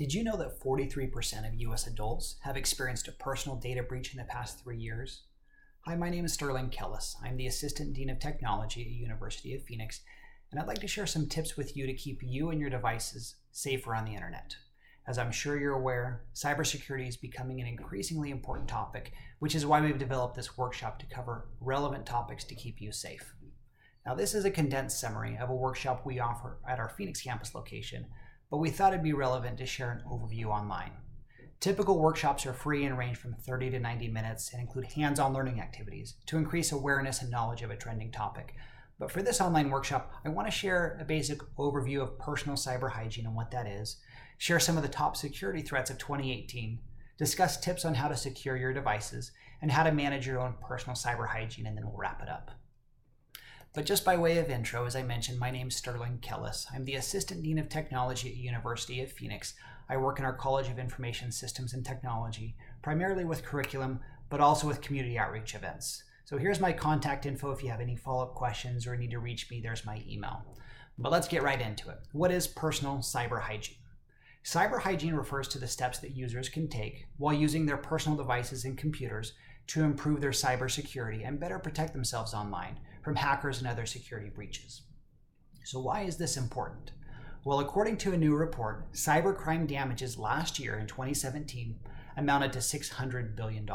Did you know that 43% of US adults have experienced a personal data breach in the past 3 years? Hi, my name is Sterling Kellis. I'm the Assistant Dean of Technology at University of Phoenix, and I'd like to share some tips with you to keep you and your devices safer on the internet. As I'm sure you're aware, cybersecurity is becoming an increasingly important topic, which is why we've developed this workshop to cover relevant topics to keep you safe. Now, this is a condensed summary of a workshop we offer at our Phoenix campus location, but we thought it'd be relevant to share an overview online. Typical workshops are free and range from 30 to 90 minutes and include hands-on learning activities to increase awareness and knowledge of a trending topic. But for this online workshop, I want to share a basic overview of personal cyber hygiene and what that is, share some of the top security threats of 2018, discuss tips on how to secure your devices, and how to manage your own personal cyber hygiene, and then we'll wrap it up. But just by way of intro, as I mentioned, my name's Sterling Kellis. I'm the Assistant Dean of Technology at University of Phoenix. I work in our College of Information Systems and Technology, primarily with curriculum, but also with community outreach events. So here's my contact info if you have any follow-up questions or need to reach me, there's my email. But let's get right into it. What is personal cyber hygiene? Cyber hygiene refers to the steps that users can take while using their personal devices and computers to improve their cybersecurity and better protect themselves online from hackers and other security breaches. So why is this important? Well, according to a new report, cybercrime damages last year in 2017 amounted to $600 billion.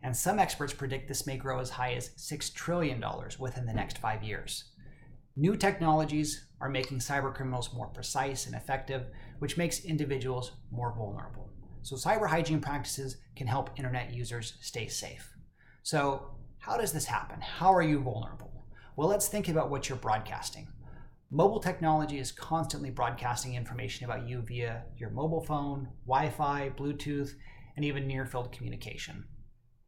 And some experts predict this may grow as high as $6 trillion within the next 5 years. New technologies are making cybercriminals more precise and effective, which makes individuals more vulnerable. So cyber hygiene practices can help internet users stay safe. So how does this happen? How are you vulnerable? Well, let's think about what you're broadcasting. Mobile technology is constantly broadcasting information about you via your mobile phone, Wi-Fi, Bluetooth, and even near-field communication.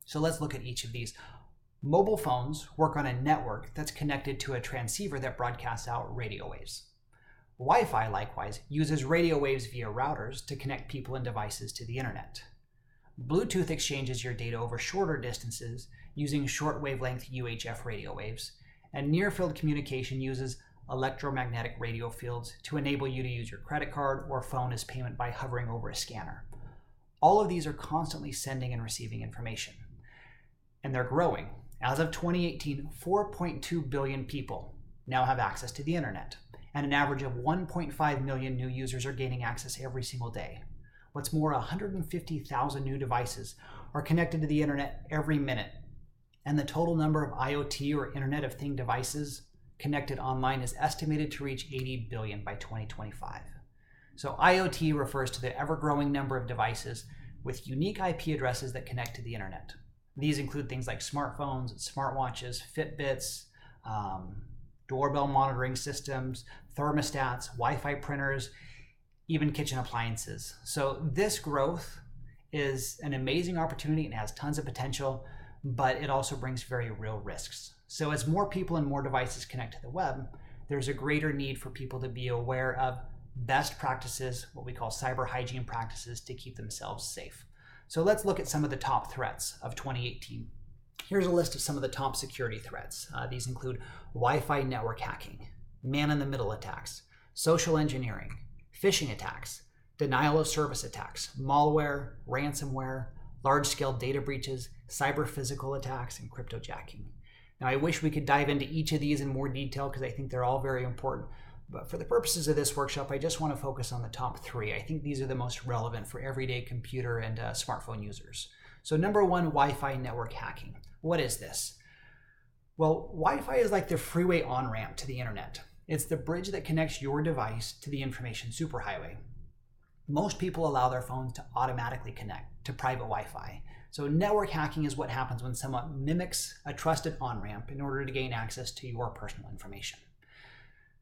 So let's look at each of these. Mobile phones work on a network that's connected to a transceiver that broadcasts out radio waves. Wi-Fi, likewise, uses radio waves via routers to connect people and devices to the internet. Bluetooth exchanges your data over shorter distances using short wavelength UHF radio waves, and near-field communication uses electromagnetic radio fields to enable you to use your credit card or phone as payment by hovering over a scanner. All of these are constantly sending and receiving information, and they're growing. As of 2018, 4.2 billion people now have access to the internet, and an average of 1.5 million new users are gaining access every single day. What's more, 150,000 new devices are connected to the internet every minute, and the total number of IoT or Internet of Things devices connected online is estimated to reach 80 billion by 2025. So IoT refers to the ever-growing number of devices with unique IP addresses that connect to the internet. These include things like smartphones, smartwatches, Fitbits, doorbell monitoring systems, thermostats, Wi-Fi printers, even kitchen appliances. So this growth is an amazing opportunity and has tons of potential, but it also brings very real risks. So as more people and more devices connect to the web, there's a greater need for people to be aware of best practices, what we call cyber hygiene practices, to keep themselves safe. So let's look at some of the top threats of 2018. Here's a list of some of the top security threats. These include Wi-Fi network hacking, man-in-the-middle attacks, social engineering, phishing attacks, denial of service attacks, malware, ransomware, large-scale data breaches, cyber-physical attacks, and cryptojacking. Now, I wish we could dive into each of these in more detail because I think they're all very important. But for the purposes of this workshop, I just want to focus on the top three. I think these are the most relevant for everyday computer and smartphone users. So number one, Wi-Fi network hacking. What is this? Well, Wi-Fi is like the freeway on-ramp to the internet. It's the bridge that connects your device to the information superhighway. Most people allow their phones to automatically connect to private Wi-Fi. So network hacking is what happens when someone mimics a trusted on-ramp in order to gain access to your personal information.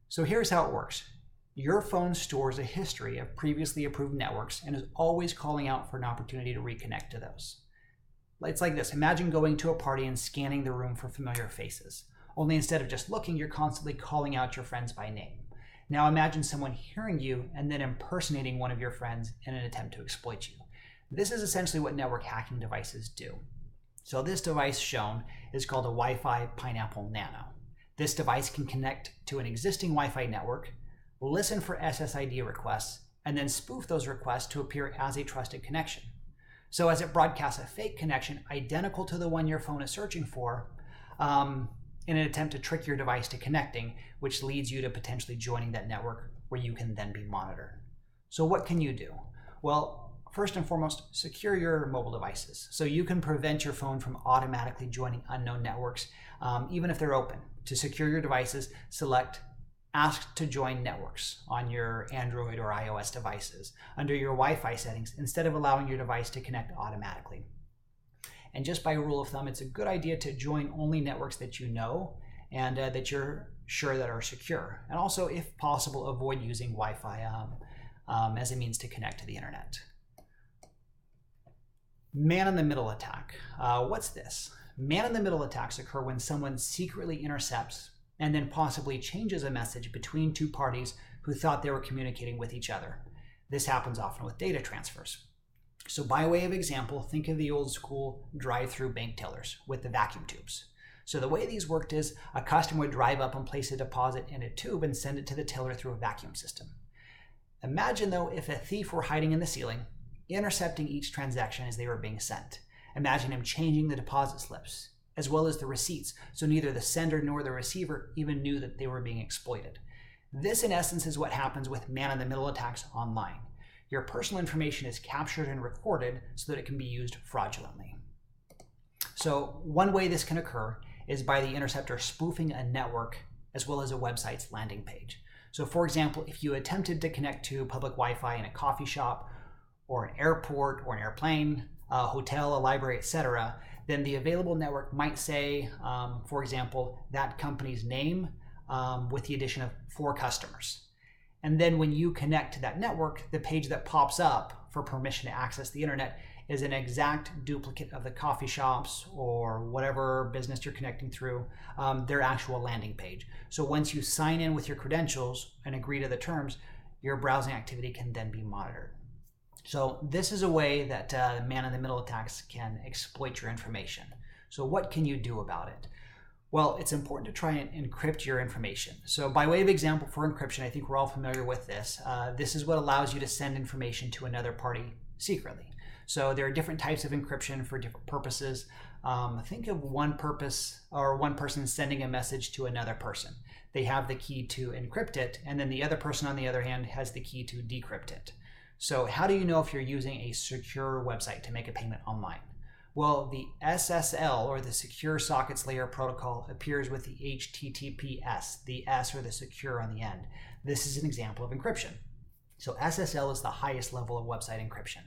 So here's how it works. Your phone stores a history of previously approved networks and is always calling out for an opportunity to reconnect to those. It's like this. Imagine going to a party and scanning the room for familiar faces. Only instead of just looking, you're constantly calling out your friends by name. Now imagine someone hearing you and then impersonating one of your friends in an attempt to exploit you. This is essentially what network hacking devices do. So this device shown is called a Wi-Fi Pineapple Nano. This device can connect to an existing Wi-Fi network, listen for SSID requests, and then spoof those requests to appear as a trusted connection. So as it broadcasts a fake connection identical to the one your phone is searching for, in an attempt to trick your device to connecting, which leads you to potentially joining that network where you can then be monitored. So what can you do? Well, first and foremost, secure your mobile devices. So you can prevent your phone from automatically joining unknown networks, even if they're open. To secure your devices, select Ask to Join Networks on your Android or iOS devices under your Wi-Fi settings instead of allowing your device to connect automatically. And just by rule of thumb, it's a good idea to join only networks that you know and that you're sure that are secure. And also, if possible, avoid using Wi-Fi as a means to connect to the internet. Man-in-the-middle attack. What's this? Man-in-the-middle attacks occur when someone secretly intercepts and then possibly changes a message between two parties who thought they were communicating with each other. This happens often with data transfers. So by way of example, think of the old school drive-through bank tellers with the vacuum tubes. So the way these worked is a customer would drive up and place a deposit in a tube and send it to the teller through a vacuum system. Imagine though if a thief were hiding in the ceiling, intercepting each transaction as they were being sent. Imagine him changing the deposit slips, as well as the receipts, so neither the sender nor the receiver even knew that they were being exploited. This in essence is what happens with man-in-the-middle attacks online. Your personal information is captured and recorded so that it can be used fraudulently. So one way this can occur is by the interceptor spoofing a network as well as a website's landing page. So for example, if you attempted to connect to public Wi-Fi in a coffee shop or an airport or an airplane, a hotel, a library, etc., then the available network might say, for example, that company's name with the addition of 4 customers. And then when you connect to that network, the page that pops up for permission to access the internet is an exact duplicate of the coffee shops or whatever business you're connecting through, their actual landing page. So once you sign in with your credentials and agree to the terms, your browsing activity can then be monitored. So this is a way that man-in-the-middle attacks can exploit your information. So what can you do about it? Well, it's important to try and encrypt your information. So by way of example for encryption, I think we're all familiar with this. This is what allows you to send information to another party secretly. So there are different types of encryption for different purposes. Think of one person sending a message to another person. They have the key to encrypt it, and then the other person on the other hand has the key to decrypt it. So how do you know if you're using a secure website to make a payment online? Well, the SSL, or the Secure Sockets Layer Protocol, appears with the HTTPS, the S or the secure on the end. This is an example of encryption. So SSL is the highest level of website encryption.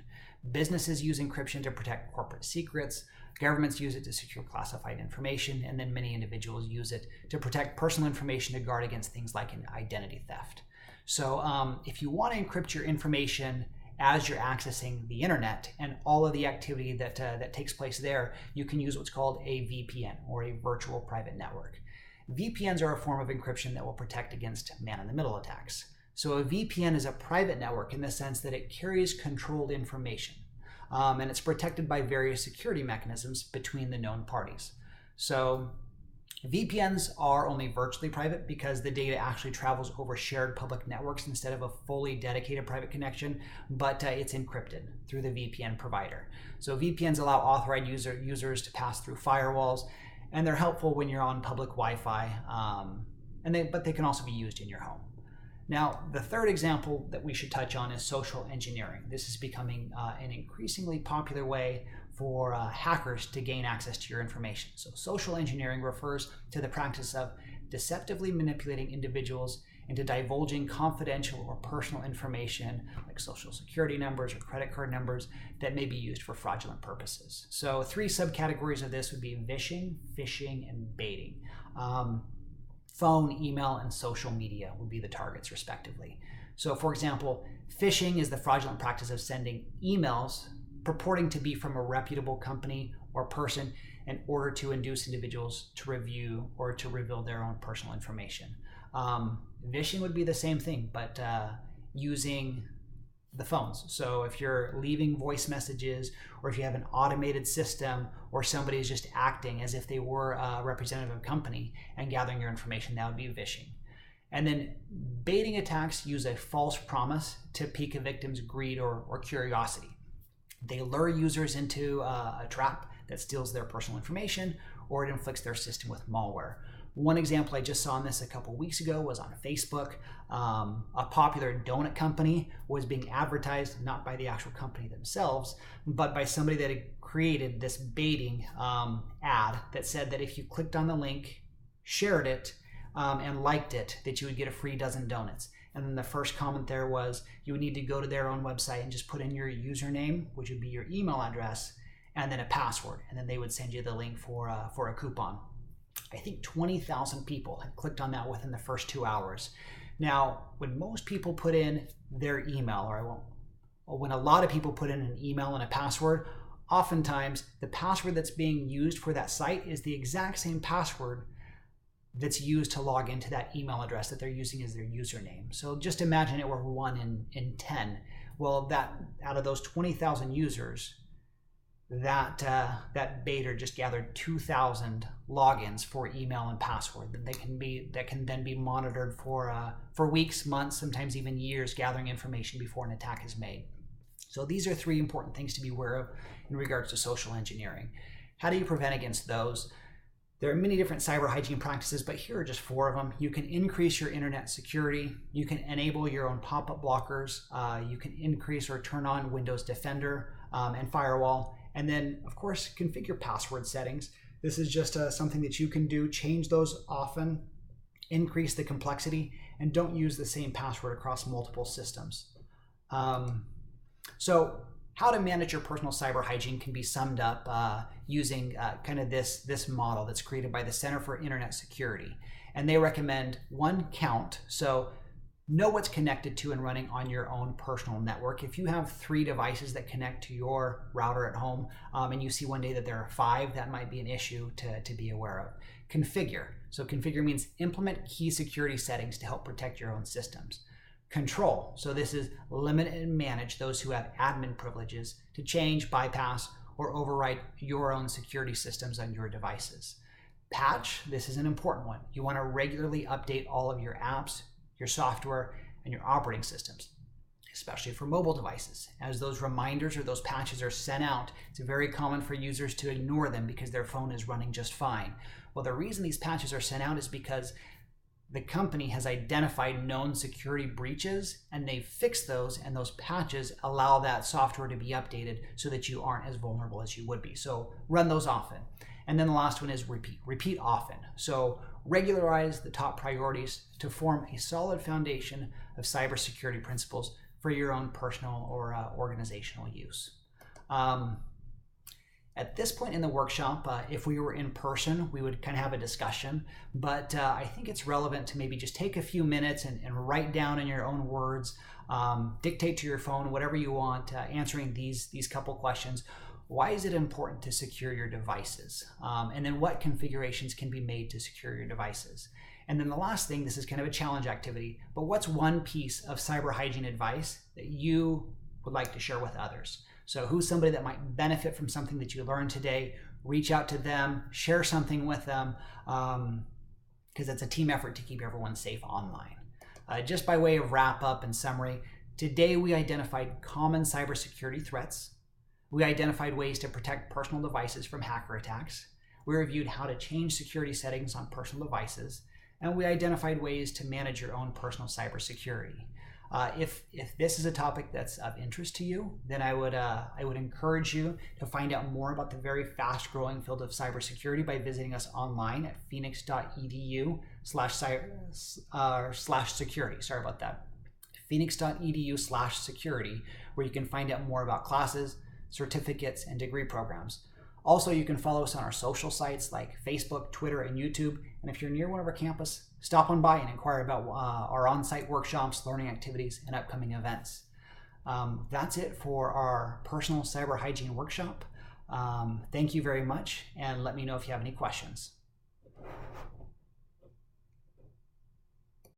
Businesses use encryption to protect corporate secrets, governments use it to secure classified information, and then many individuals use it to protect personal information to guard against things like an identity theft. So if you want to encrypt your information as you're accessing the internet and all of the activity that takes place there, you can use what's called a VPN, or a virtual private network. VPNs are a form of encryption that will protect against man-in-the-middle attacks. So a VPN is a private network in the sense that it carries controlled information, and it's protected by various security mechanisms between the known parties. So VPNs are only virtually private because the data actually travels over shared public networks instead of a fully dedicated private connection, but it's encrypted through the VPN provider. So VPNs allow authorized users to pass through firewalls, and they're helpful when you're on public Wi-Fi, but they can also be used in your home. Now, the third example that we should touch on is social engineering. This is becoming an increasingly popular way for hackers to gain access to your information. So social engineering refers to the practice of deceptively manipulating individuals into divulging confidential or personal information like social security numbers or credit card numbers that may be used for fraudulent purposes. So 3 subcategories of this would be vishing, phishing, and baiting. Phone, email, and social media would be the targets respectively. So for example, phishing is the fraudulent practice of sending emails purporting to be from a reputable company or person in order to induce individuals to review or to reveal their own personal information. Vishing would be the same thing, but using the phones. So if you're leaving voice messages, or if you have an automated system, or somebody is just acting as if they were a representative of a company and gathering your information, that would be vishing. And then baiting attacks use a false promise to pique a victim's greed or curiosity. They lure users into a trap that steals their personal information, or it inflicts their system with malware. One example I just saw on this a couple weeks ago was on Facebook. A popular donut company was being advertised not by the actual company themselves, but by somebody that had created this baiting ad that said that if you clicked on the link, shared it, and liked it, that you would get a free dozen donuts. And then the first comment there was you would need to go to their own website and just put in your username, which would be your email address, and then a password. And then they would send you the link for a coupon. I think 20,000 people had clicked on that within the first 2 hours. Now, when most people put in their email, or when a lot of people put in an email and a password, oftentimes the password that's being used for that site is the exact same password that's used to log into that email address that they're using as their username. So just imagine it were 1 in 10. Well, that out of those 20,000 users, that baiter just gathered 2,000 logins for email and password that can then be monitored for weeks, months, sometimes even years, gathering information before an attack is made. So these are 3 important things to be aware of in regards to social engineering. How do you prevent against those? There are many different cyber hygiene practices, but here are just 4 of them. You can increase your internet security. You can enable your own pop-up blockers. You can increase or turn on Windows Defender and Firewall. And then, of course, configure password settings. This is just something that you can do. Change those often, increase the complexity, and don't use the same password across multiple systems. So how to manage your personal cyber hygiene can be summed up using kind of this model that's created by the Center for Internet Security. And they recommend 1, count. So know what's connected to and running on your own personal network. If you have 3 devices that connect to your router at home and you see one day that there are 5, that might be an issue to be aware of. Configure. So configure means implement key security settings to help protect your own systems. Control. So this is limit and manage those who have admin privileges to change, bypass, or override your own security systems on your devices. Patch. This is an important one. You want to regularly update all of your apps, your software, and your operating systems, especially for mobile devices. As those reminders or those patches are sent out, it's very common for users to ignore them because their phone is running just fine. Well, the reason these patches are sent out is because the company has identified known security breaches and they fix those, and those patches allow that software to be updated so that you aren't as vulnerable as you would be. So run those often. And then the last one is repeat. Repeat often. So regularize the top priorities to form a solid foundation of cybersecurity principles for your own personal or organizational use. At this point in the workshop, if we were in person, we would kind of have a discussion, but I think it's relevant to maybe just take a few minutes and write down in your own words, dictate to your phone, whatever you want, answering these couple questions. Why is it important to secure your devices? And then what configurations can be made to secure your devices? And then the last thing, this is kind of a challenge activity, but what's one piece of cyber hygiene advice that you would like to share with others? So who's somebody that might benefit from something that you learned today? Reach out to them, share something with them, because it's a team effort to keep everyone safe online. Just by way of wrap up and summary, today we identified common cybersecurity threats. We identified ways to protect personal devices from hacker attacks. We reviewed how to change security settings on personal devices, and we identified ways to manage your own personal cybersecurity. If this is a topic that's of interest to you, then I would encourage you to find out more about the very fast-growing field of cybersecurity by visiting us online at phoenix.edu/security. Sorry about that. phoenix.edu/security, where you can find out more about classes, certificates, and degree programs. Also, you can follow us on our social sites like Facebook, Twitter, and YouTube. And if you're near one of our campus, stop on by and inquire about our on-site workshops, learning activities, and upcoming events. That's it for our personal cyber hygiene workshop. Thank you very much, and let me know if you have any questions.